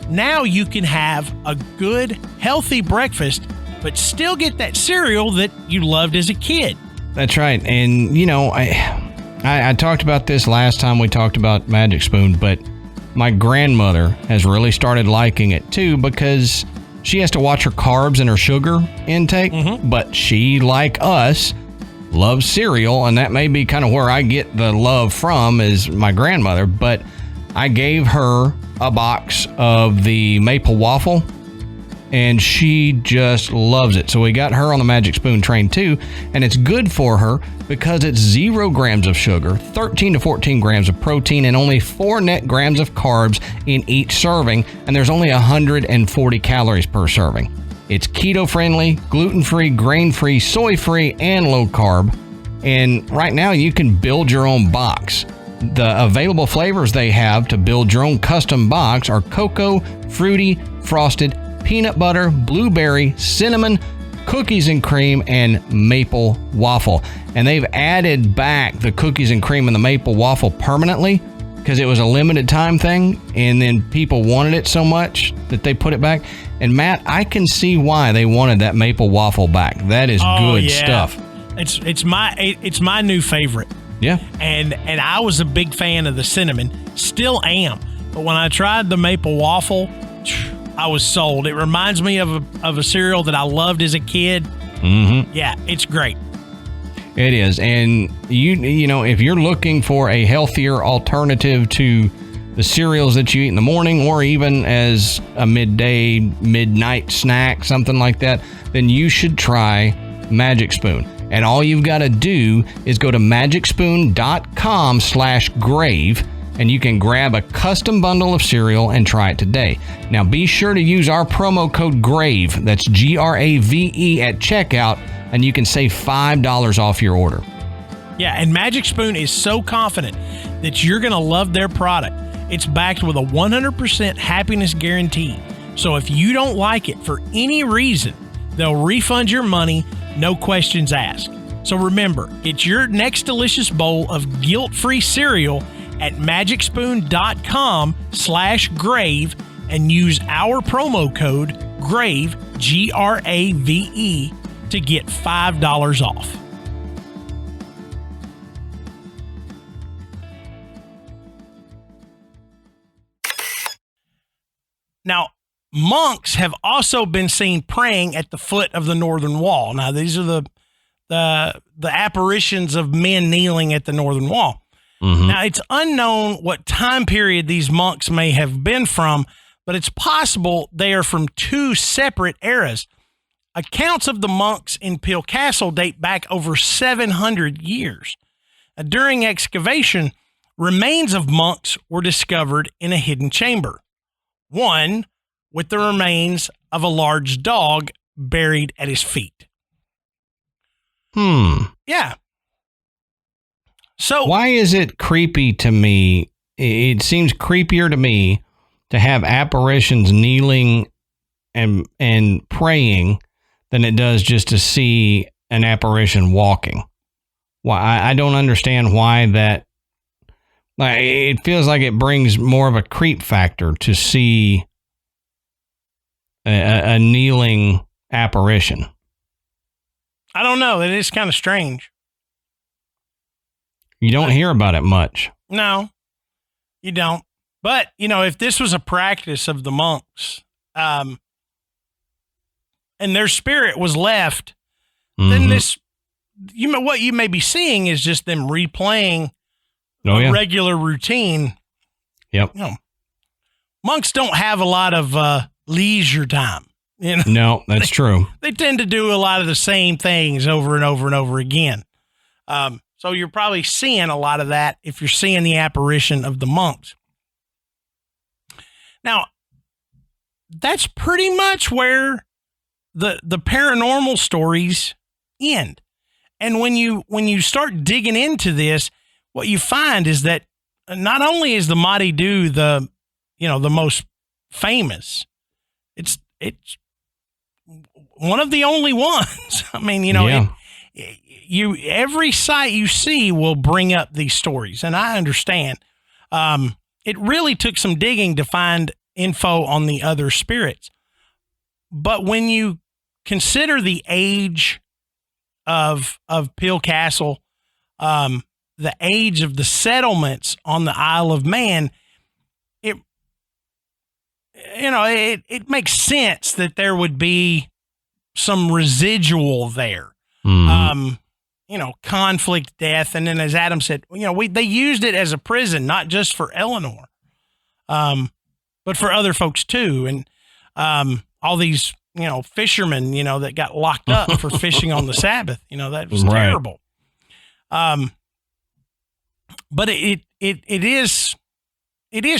Now you can have a good, healthy breakfast, but still get that cereal that you loved as a kid. That's right. And, I talked about this last time we talked about Magic Spoon, but my grandmother has really started liking it too because she has to watch her carbs and her sugar intake, but she, like us, loves cereal, and that may be kind of where I get the love from is my grandmother, but I gave her a box of the maple waffle and she just loves it. So we got her on the Magic Spoon train too, and it's good for her because it's 0 grams of sugar, 13 to 14 grams of protein, and only 4 net grams of carbs in each serving, and there's only 140 calories per serving. It's keto-friendly, gluten-free, grain-free, soy-free, and low-carb. And right now, you can build your own box. The available flavors they have to build your own custom box are cocoa, fruity, frosted, peanut butter, blueberry, cinnamon, cookies and cream, and maple waffle. And they've added back the cookies and cream and the maple waffle permanently because it was a limited time thing, and then people wanted it so much that they put it back. And Matt, I can see why they wanted that maple waffle back. That is good stuff. It's my new favorite. Yeah. And I was a big fan of the cinnamon, still am. But when I tried the maple waffle, I was sold. It reminds me of a cereal that I loved as a kid. Mm-hmm. Yeah, it's great. It is. And you know, if you're looking for a healthier alternative to the cereals that you eat in the morning, or even as a midnight snack, something like that, then you should try Magic Spoon. And all you've got to do is go to magicspoon.com/grave, and you can grab a custom bundle of cereal and try it today. Now, be sure to use our promo code GRAVE, that's GRAVE, at checkout, and you can save $5 off your order. Yeah, and Magic Spoon is so confident that you're going to love their product. It's backed with a 100% happiness guarantee. So if you don't like it for any reason, they'll refund your money, no questions asked. So remember, get your next delicious bowl of guilt-free cereal at magicspoon.com/grave and use our promo code GRAVE, GRAVE, to get $5 off. Now, monks have also been seen praying at the foot of the northern wall. Now, these are the apparitions of men kneeling at the northern wall. Mm-hmm. Now, it's unknown what time period these monks may have been from, but it's possible they are from 2 separate eras. Accounts of the monks in Peel Castle date back over 700 years. During excavation, remains of monks were discovered in a hidden chamber. One with the remains of a large dog buried at his feet. Yeah. So why is it creepy to me? It seems creepier to me to have apparitions kneeling and praying than it does just to see an apparition walking. Why? I don't understand why that. Like, it feels like it brings more of a creep factor to see a kneeling apparition. I don't know. It is kind of strange. You don't hear about it much. No, you don't. But, you know, if this was a practice of the monks, and their spirit was left, then this, what you may be seeing is just them replaying a regular routine. Yep. You know, monks don't have a lot of leisure time. You know? No, that's true. They tend to do a lot of the same things over and over and over again. So you're probably seeing a lot of that if you're seeing the apparition of the monks. Now, that's pretty much where the paranormal stories end. And when you start digging into this, what you find is that not only is the Moddey Dhoo the most famous, it's one of the only ones. I mean, every site you see will bring up these stories, and I understand. It really took some digging to find info on the other spirits, but when you consider the age of Peel Castle, the age of the settlements on the Isle of Man, it makes sense that there would be some residual there. Conflict, death, and then as Adam said, they used it as a prison, not just for Eleanor, but for other folks too. And all these, fishermen, that got locked up for fishing on the Sabbath. That was terrible. But it is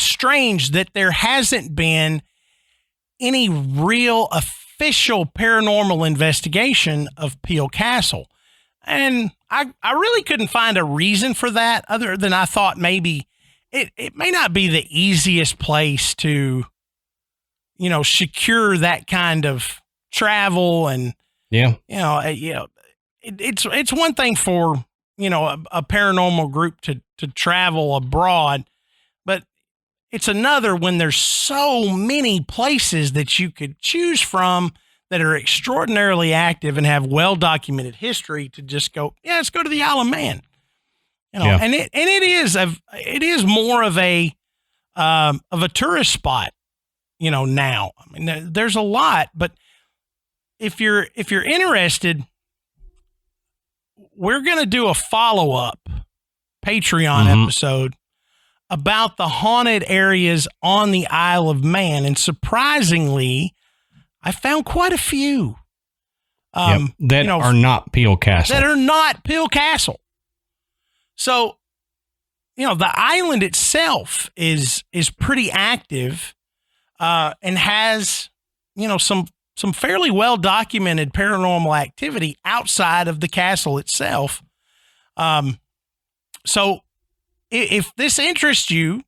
strange that there hasn't been any real official paranormal investigation of Peel Castle. And I really couldn't find a reason for that other than I thought maybe it may not be the easiest place to, secure that kind of travel. And, it's one thing for, a paranormal group to travel abroad, but it's another when there's so many places that you could choose from that are extraordinarily active and have well-documented history to just go, let's go to the Isle of Man. And it is more of a tourist spot, now. I mean, there's a lot, but if you're interested, we're going to do a follow-up Patreon episode about the haunted areas on the Isle of Man. And surprisingly, I found quite a few that are not Peel Castle. So, the island itself is pretty active and has, some fairly well documented paranormal activity outside of the castle itself. So if this interests you,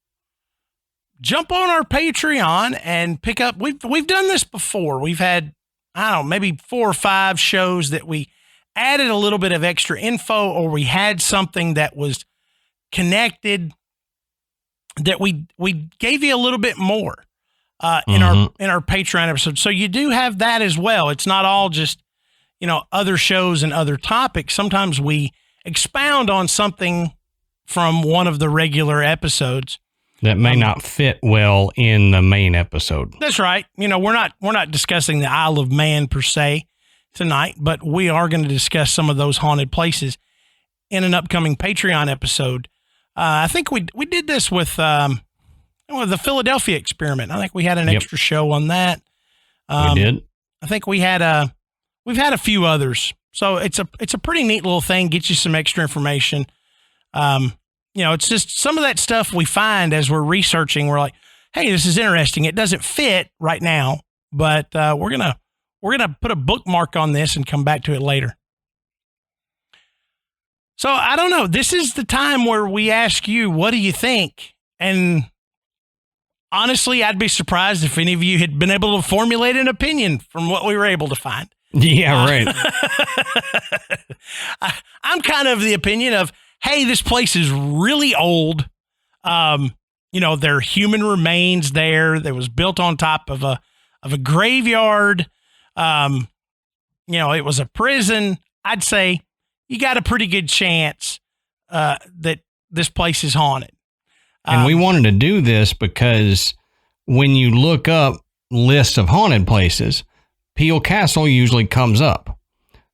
jump on our Patreon and pick up. We've done this before. We've had, maybe 4 or 5 shows that we added a little bit of extra info, or we had something that was connected that we gave you a little bit more in our Patreon episode. So you do have that as well. It's not all just, other shows and other topics. Sometimes we expound on something from one of the regular episodes that may not fit well in the main episode. That's right. We're not discussing the Isle of Man per se tonight, but we are going to discuss some of those haunted places in an upcoming Patreon episode. I think we did this with the Philadelphia experiment. I think we had an extra show on that. We did. I think we've had a few others. So it's a pretty neat little thing. Get you some extra information. It's just some of that stuff we find as we're researching. We're like, hey, this is interesting. It doesn't fit right now, but we're gonna put a bookmark on this and come back to it later. So I don't know. This is the time where we ask you, what do you think? And honestly, I'd be surprised if any of you had been able to formulate an opinion from what we were able to find. Yeah, right. I'm kind of the opinion of, hey, this place is really old. There are human remains there. That was built on top of a graveyard. It was a prison. I'd say you got a pretty good chance that this place is haunted. And we wanted to do this because when you look up lists of haunted places, Peel Castle usually comes up.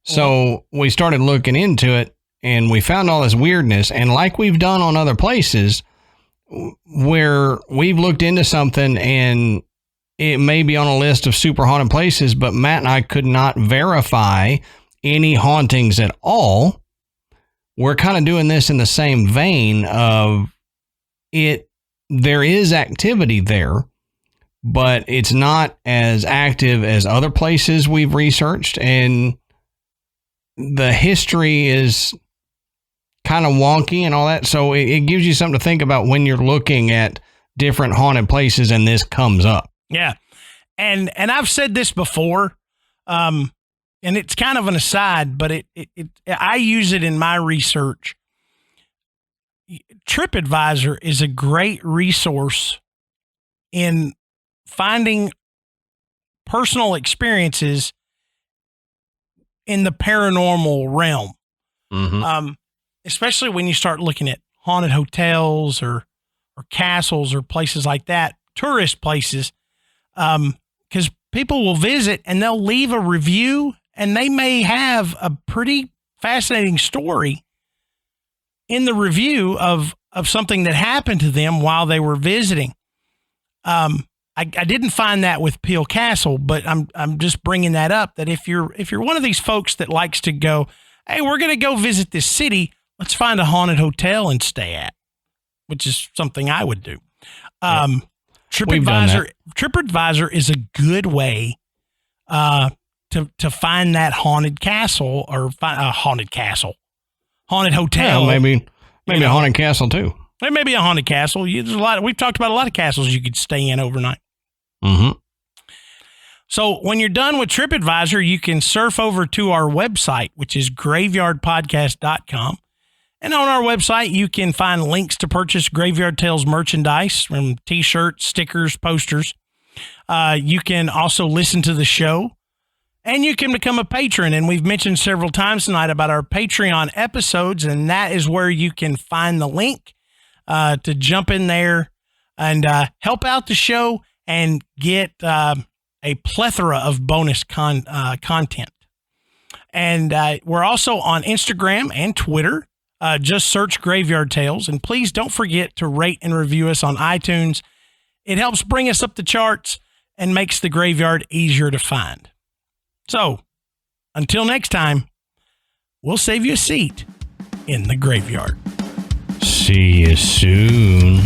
So we started looking into it, and we found all this weirdness. And like we've done on other places where we've looked into something and it may be on a list of super haunted places, but Matt and I could not verify any hauntings at all. We're kind of doing this in the same vein of it. There is activity there, but it's not as active as other places we've researched. And the history is kind of wonky and all that. So it gives you something to think about when you're looking at different haunted places and this comes up. Yeah. And I've said this before, and it's kind of an aside, but I use it in my research. TripAdvisor is a great resource in finding personal experiences in the paranormal realm. Especially when you start looking at haunted hotels or castles or places like that, tourist places, because people will visit and they'll leave a review and they may have a pretty fascinating story in the review of something that happened to them while they were visiting. I didn't find that with Peel Castle, but I'm just bringing that up, that if you're one of these folks that likes to go, hey, we're going to go visit this city, let's find a haunted hotel and stay at, which is something I would do. TripAdvisor is a good way to find that haunted castle, or haunted hotel. Yeah, maybe a haunted castle too. There may be a haunted castle. There's a lot. We've talked about a lot of castles you could stay in overnight. Mm-hmm. So when you're done with TripAdvisor, you can surf over to our website, which is graveyardpodcast.com. And on our website, you can find links to purchase Graveyard Tales merchandise, from t-shirts, stickers, posters. You can also listen to the show, and you can become a patron. And we've mentioned several times tonight about our Patreon episodes, and that is where you can find the link to jump in there and help out the show and get a plethora of bonus content. And we're also on Instagram and Twitter. Just search Graveyard Tales, and please don't forget to rate and review us on iTunes. It helps bring us up the charts and makes the graveyard easier to find. So, until next time, we'll save you a seat in the graveyard. See you soon.